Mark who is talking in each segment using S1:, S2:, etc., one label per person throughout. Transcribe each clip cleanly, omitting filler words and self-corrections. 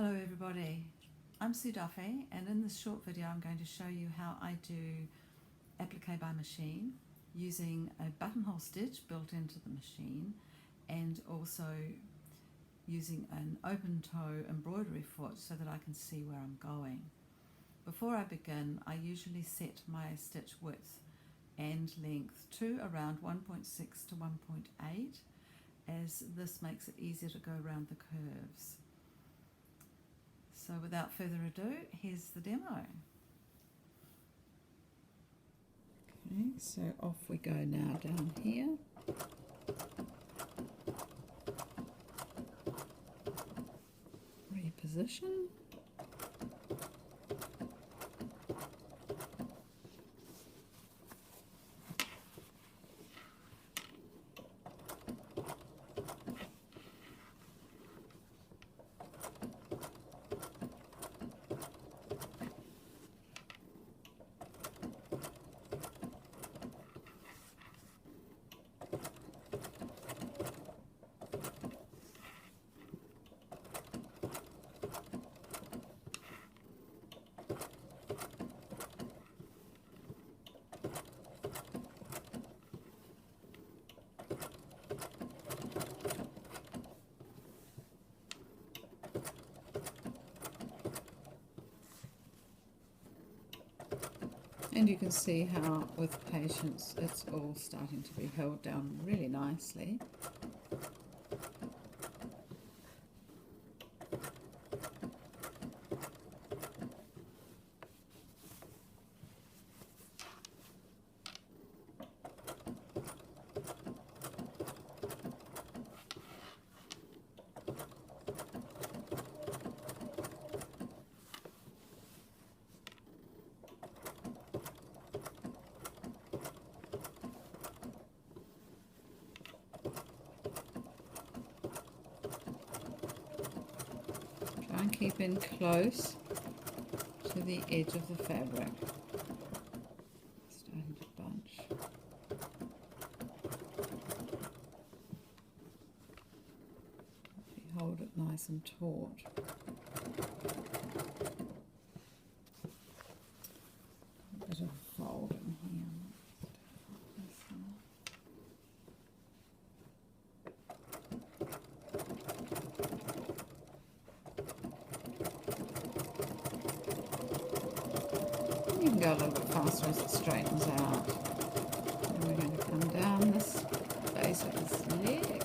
S1: Hello everybody, I'm Sue Duffy, and in this short video I'm going to show you how I do applique by machine using a buttonhole stitch built into the machine and also using an open toe embroidery foot so that I can see where I'm going. Before I begin, I usually set my stitch width and length to around 1.6 to 1.8 as this makes it easier to go around the curves. So without further ado, here's the demo. Okay, so off we go now down here. Reposition. And you can see how, with patience, it's all starting to be held down really nicely. Try and keep in close to the edge of the fabric. Starting to bunch. If you hold it nice and taut. A bit of fold in here. You can go a little bit faster as it straightens out. And we're going to come down this base of this leg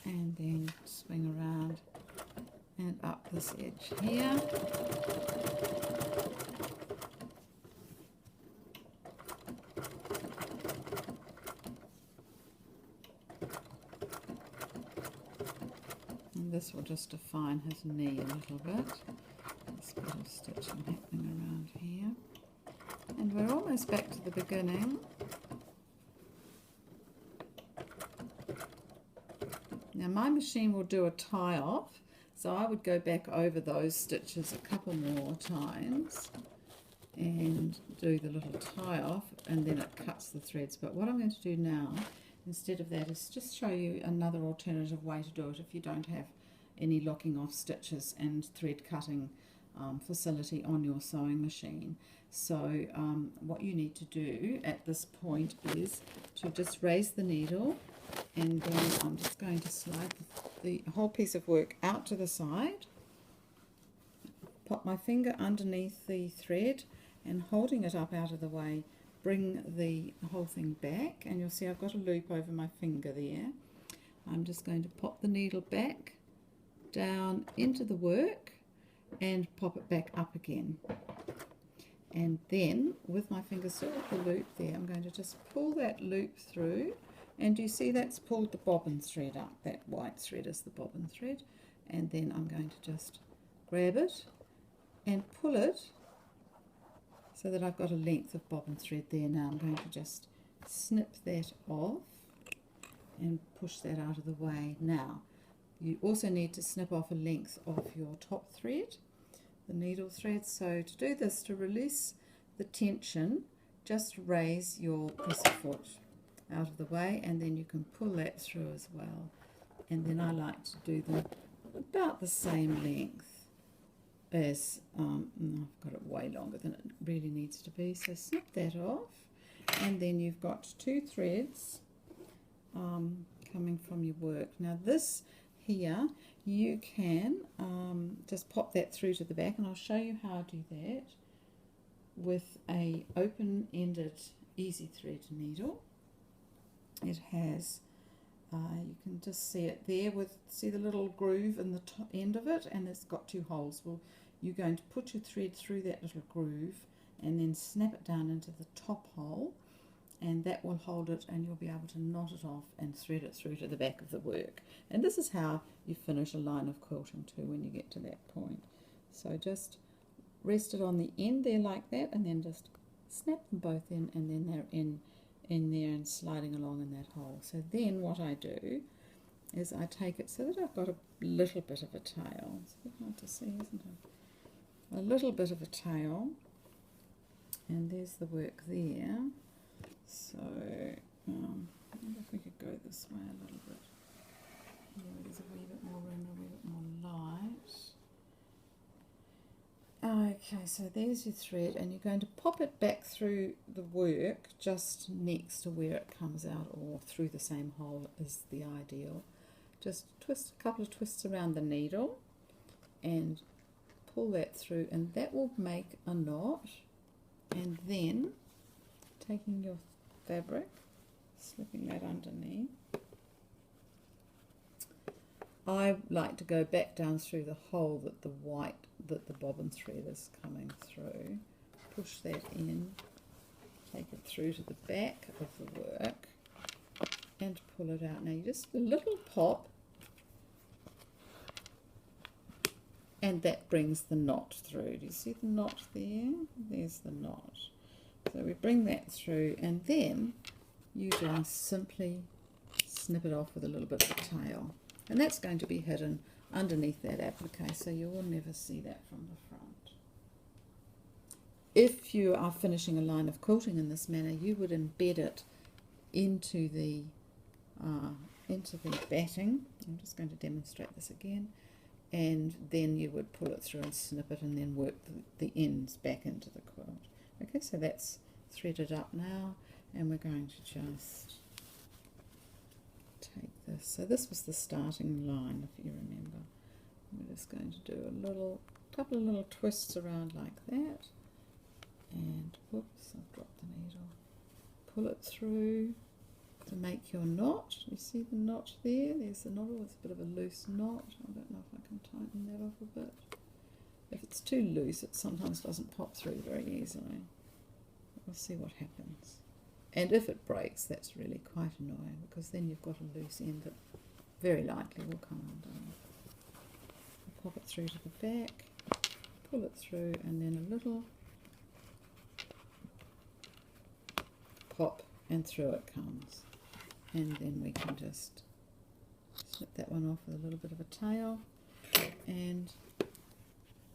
S1: and then swing around and up this edge here. And this will just define his knee a little bit. This bit of stitching happening around here. And we're almost back to the beginning. Now my machine will do a tie off, so I would go back over those stitches a couple more times and do the little tie off, and then it cuts the threads. But what I'm going to do now instead of that is just show you another alternative way to do it if you don't have any locking off stitches and thread cutting facility on your sewing machine. So what you need to do at this point is to just raise the needle, and then I'm just going to slide the whole piece of work out to the side, pop my finger underneath the thread and holding it up out of the way, bring the whole thing back, and you'll see I've got a loop over my finger there. I'm just going to pop the needle back down into the work and pop it back up again. And then with my finger still at the loop there, I'm going to just pull that loop through, and you see that's pulled the bobbin thread up. That white thread is the bobbin thread. And then I'm going to just grab it and pull it so that I've got a length of bobbin thread there. Now I'm going to just snip that off and push that out of the way. Now you also need to snip off a length of your top thread, the needle thread. So to do this, to release the tension, just raise your pussyfoot out of the way, and then you can pull that through as well. and then I like to do them about the same length as, I've got it way longer than it really needs to be, so snip that off, and then you've got 2 threads coming from your work. Now this here, you can just pop that through to the back, and I'll show you how I do that with a open-ended easy thread needle. It has, you can just see it there, see the little groove in the top end of it, and it's got 2 holes. Well, you're going to put your thread through that little groove and then snap it down into the top hole, and that will hold it, and you'll be able to knot it off and thread it through to the back of the work. And this is how you finish a line of quilting too when you get to that point. So just rest it on the end there like that, and then just snap them both in, and then they're in there and sliding along in that hole. So then what I do is I take it so that I've got a little bit of a tail. It's a bit hard to see, isn't it? A little bit of a tail, and there's the work there. So I wonder if we could go this way a little bit. Yeah, there's a wee bit more room, a wee bit more light. Okay, so there's your thread, and you're going to pop it back through the work just next to where it comes out, or through the same hole is the ideal. Just twist a couple of twists around the needle and pull that through, and that will make a knot. And then taking your fabric, slipping that underneath, I like to go back down through the hole that the bobbin thread is coming through, push that in, take it through to the back of the work and pull it out. Now you just a little pop, and that brings the knot through. Do you see the knot there? There's the knot. So we bring that through, and then you just simply snip it off with a little bit of a tail. And that's going to be hidden underneath that applique, so you will never see that from the front. If you are finishing a line of quilting in this manner, you would embed it into the batting. I'm just going to demonstrate this again. And then you would pull it through and snip it, and then work the ends back into the quilt. Okay, so that's threaded up now, and we're going to just take this. So this was the starting line, if you remember. We're just going to do a couple of little twists around like that, and whoops, I've dropped the needle. Pull it through to make your knot. You see the knot there? There's the knot. It's a bit of a loose knot. I don't know if I can tighten that off a bit. If it's too loose, it sometimes doesn't pop through very easily. We'll see what happens. And if it breaks, that's really quite annoying, because then you've got a loose end that very likely will come undone. Pop it through to the back, pull it through, and then a little pop, and through it comes. And then we can just slip that one off with a little bit of a tail, and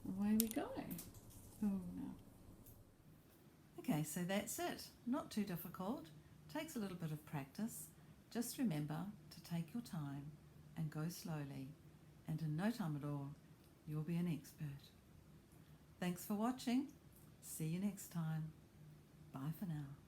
S1: away we go. Oh no. Okay, so that's it. Not too difficult. Takes a little bit of practice. Just remember to take your time and go slowly, and in no time at all, you'll be an expert. Thanks for watching. See you next time. Bye for now.